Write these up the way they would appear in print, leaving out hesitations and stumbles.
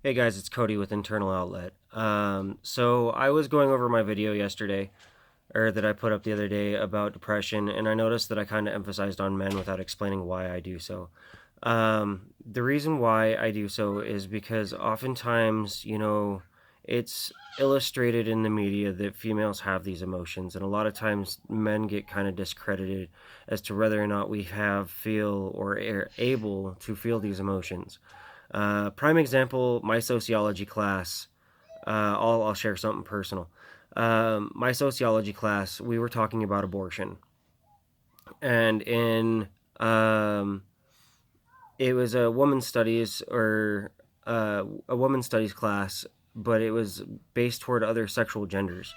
Hey guys, it's Cody with Internal Outlet. So I was going over my video yesterday, or that I put up the other day about depression, and I noticed that I kind of emphasized on men without explaining why I do so. The reason why I do so is because oftentimes, it's illustrated in the media that females have these emotions, and a lot of times men get kind of discredited as to whether or not we feel, or are able to feel these emotions. Prime example, my sociology class. I'll share something personal. My sociology class, we were talking about abortion, and in um, it was a women's studies or a women's studies class, but it was based toward other sexual genders.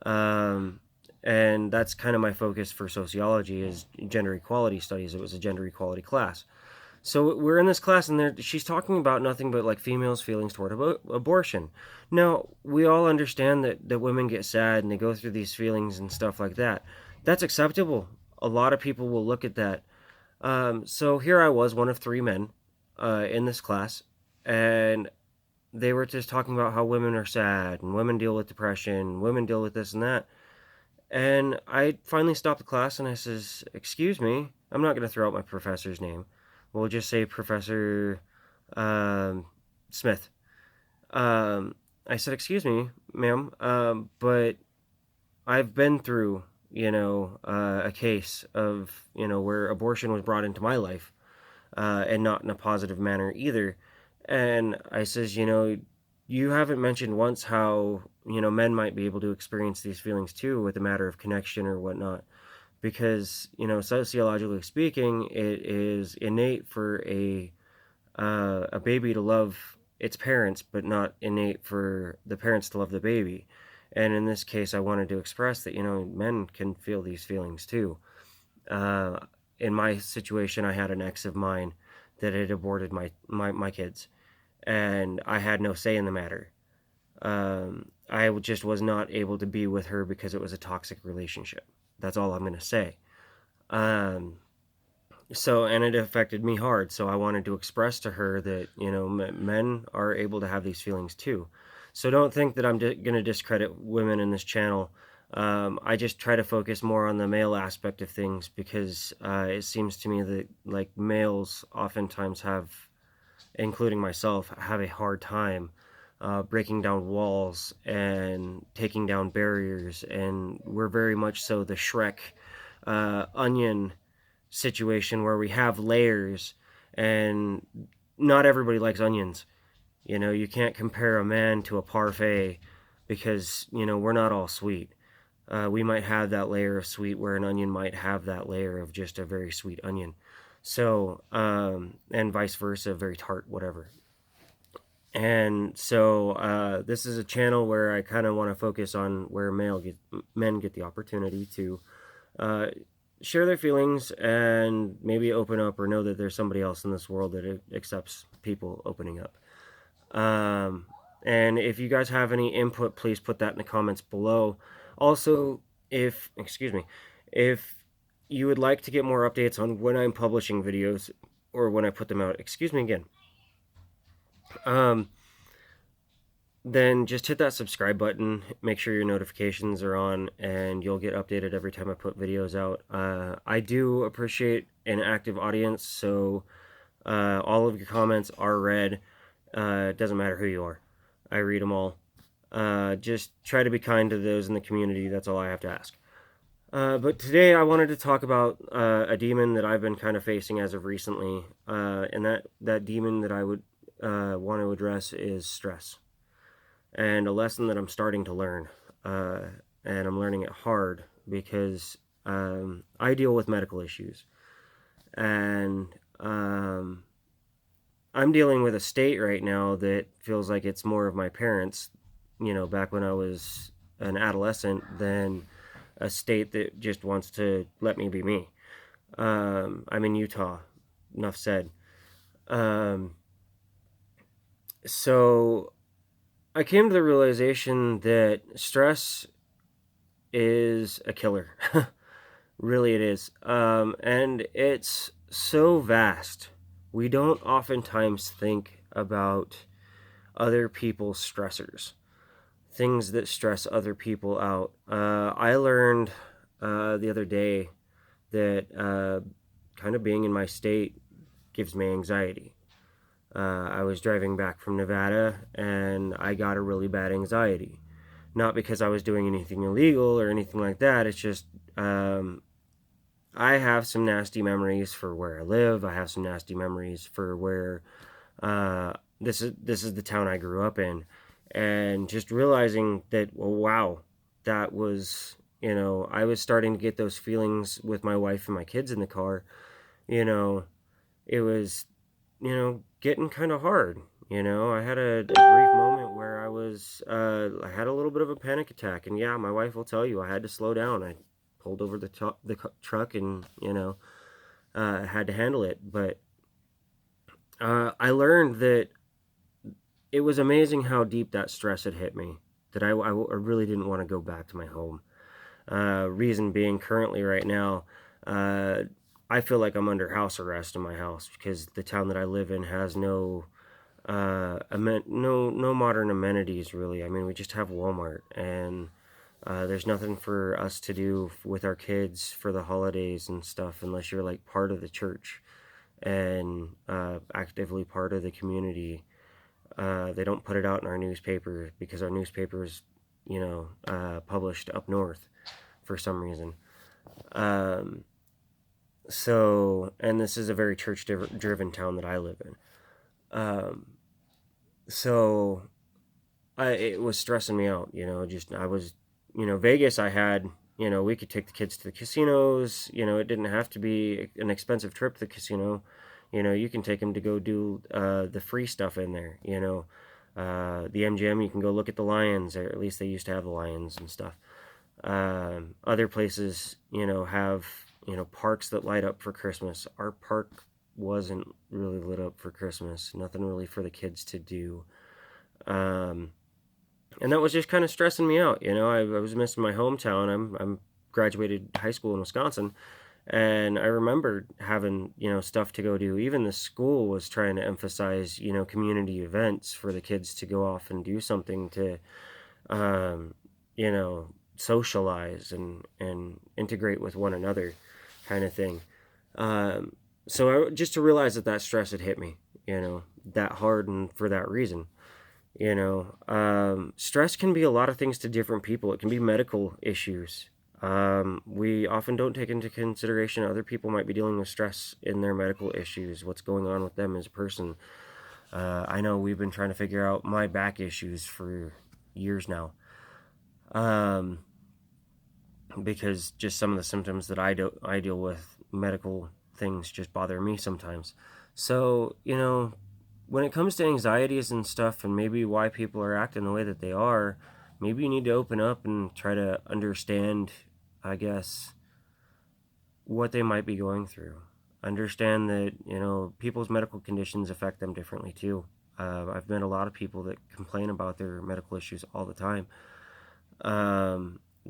Um, and that's kind of my focus for sociology is gender equality studies. It was a gender equality class. So we're in this class, and she's talking about nothing but like females' feelings toward abortion. Now we all understand that women get sad and they go through these feelings and stuff like that. That's acceptable. A lot of people will look at that. So here I was, one of three men, in this class, and they were just talking about how women are sad and women deal with depression, women deal with this and that. And I finally stopped the class and I says, "Excuse me, I'm not going to throw out my professor's name. We'll just say Professor um, Smith." I said, "Excuse me, ma'am, but I've been through, a case of, where abortion was brought into my life, and not in a positive manner either." And I says, "You haven't mentioned once how, men might be able to experience these feelings too with a matter of connection or whatnot. Because, sociologically speaking, it is innate for a baby to love its parents, but not innate for the parents to love the baby. And in this case, I wanted to express that, men can feel these feelings too. Uh, in my situation, I had an ex of mine that had aborted my kids, and I had no say in the matter. I just was not able to be with her because it was a toxic relationship. That's all I'm going to say. Um, and it affected me hard. So I wanted to express to her that, men are able to have these feelings too. So don't think that I'm going to discredit women in this channel. I just try to focus more on the male aspect of things because it seems to me that like males oftentimes including myself, have a hard time breaking down walls and taking down barriers. And we're very much so the Shrek onion situation where we have layers, and not everybody likes onions. You can't compare a man to a parfait because, we're not all sweet. We might have that layer of sweet where an onion might have that layer of just a very sweet onion. So, and vice versa, very tart, whatever. And so, this is a channel where I kind of want to focus on where men get the opportunity to uh, share their feelings and maybe open up or know that there's somebody else in this world that accepts people opening up. Um, and if you guys have any input, please put that in the comments below. Also, excuse me, if you would like to get more updates on when I'm publishing videos or when I put them out, excuse me again, um, then just hit that subscribe button. Make sure your notifications are on, and you'll get updated every time I put videos out. I do appreciate an active audience, so all of your comments are read. It doesn't matter who you are. I read them all. Just try to be kind to those in the community. That's all I have to ask. But today I wanted to talk about a demon that I've been kind of facing as of recently. And that demon that I would want to address is stress. And a lesson that I'm starting to learn. And I'm learning it hard because I deal with medical issues. And I'm dealing with a state right now that feels like it's more of my parents, back when I was an adolescent, than a state that just wants to let me be me. I'm in Utah. Enough said. Um, so I came to the realization that stress is a killer. Really, it is. And it's so vast. We don't oftentimes think about other people's stressors, things that stress other people out. I learned the other day that kind of being in my state gives me anxiety. I was driving back from Nevada and I got a really bad anxiety. Not because I was doing anything illegal or anything like that. It's just I have some nasty memories for where I live. I have some nasty memories for where this is the town I grew up in, and just realizing that, well, wow, that was, I was starting to get those feelings with my wife and my kids in the car. You know, it was, getting kind of hard. I had a brief moment where I had a little bit of a panic attack, and yeah, my wife will tell you I had to slow down. I pulled over the truck, and had to handle it. But I learned that it was amazing how deep that stress had hit me. That I really didn't want to go back to my home. Reason being, currently right now, I feel like I'm under house arrest in my house because the town that I live in has no modern amenities really. I mean, we just have Walmart, and there's nothing for us to do with our kids for the holidays and stuff unless you're like part of the church and actively part of the community. They don't put it out in our newspaper because our newspaper is, published up north for some reason. Um, and this is a very church driven town that I live in. Um, so it was stressing me out, I was, Vegas, I had, we could take the kids to the casinos, it didn't have to be an expensive trip to the casino. You can take them to go do the free stuff in there, the MGM, you can go look at the lions, or at least they used to have the lions and stuff. Other places, have, parks that light up for Christmas. Our park wasn't really lit up for Christmas, nothing really for the kids to do. And that was just kind of stressing me out. I was missing my hometown. I'm graduated high school in Wisconsin, and I remembered having stuff to go do. Even the school was trying to emphasize community events for the kids to go off and do something to um, socialize and integrate with one another, kind of thing. Just to realize that stress had hit me, that hard, and for that reason. Stress can be a lot of things to different people. It can be medical issues. We often don't take into consideration other people might be dealing with stress in their medical issues, what's going on with them as a person. I know we've been trying to figure out my back issues for years now. Because just some of the symptoms that I deal with, medical things, just bother me sometimes. So, when it comes to anxieties and stuff, and maybe why people are acting the way that they are, maybe you need to open up and try to understand, I guess, what they might be going through. Understand that, people's medical conditions affect them differently too. I've met a lot of people that complain about their medical issues all the time.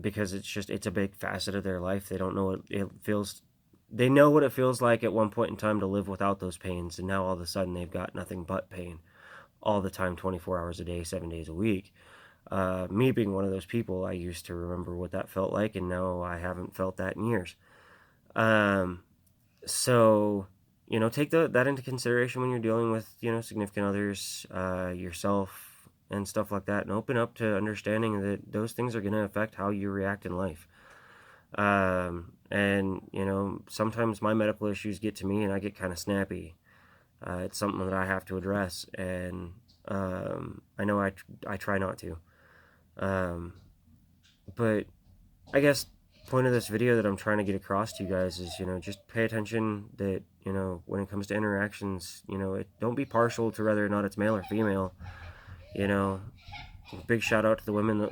Because it's a big facet of their life. They don't know what it feels. They know what it feels like at one point in time to live without those pains, and now all of a sudden they've got nothing but pain all the time, 24 hours a day, 7 days a week. Me being one of those people, I used to remember what that felt like, and now I haven't felt that in years. So, take that into consideration when you're dealing with, significant others, yourself, and stuff like that, and open up to understanding that those things are going to affect how you react in life. And sometimes my medical issues get to me and I get kind of snappy. It's something that I have to address, and I know I try not to. But I guess point of this video that I'm trying to get across to you guys is, just pay attention that, when it comes to interactions, don't be partial to whether or not it's male or female. Big shout out to the women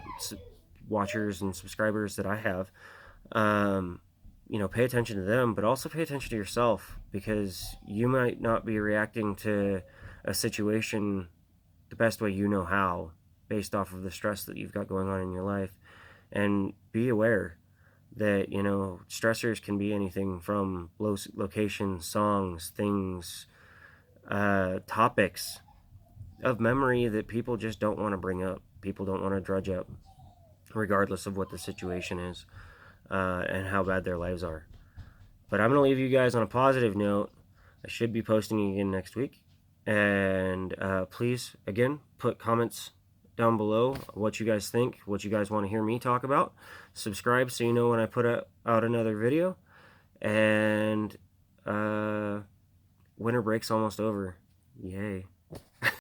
watchers and subscribers that I have. Pay attention to them, but also pay attention to yourself, because you might not be reacting to a situation the best way you know how, based off of the stress that you've got going on in your life. And be aware that, stressors can be anything from locations, songs, things, topics, of memory that people just don't want to bring up. People don't want to drudge up, regardless of what the situation is and how bad their lives are. But I'm going to leave you guys on a positive note. I should be posting again next week. And please, again, put comments down below what you guys think, what you guys want to hear me talk about. Subscribe so you know when I put out another video. And winter break's almost over. Yay.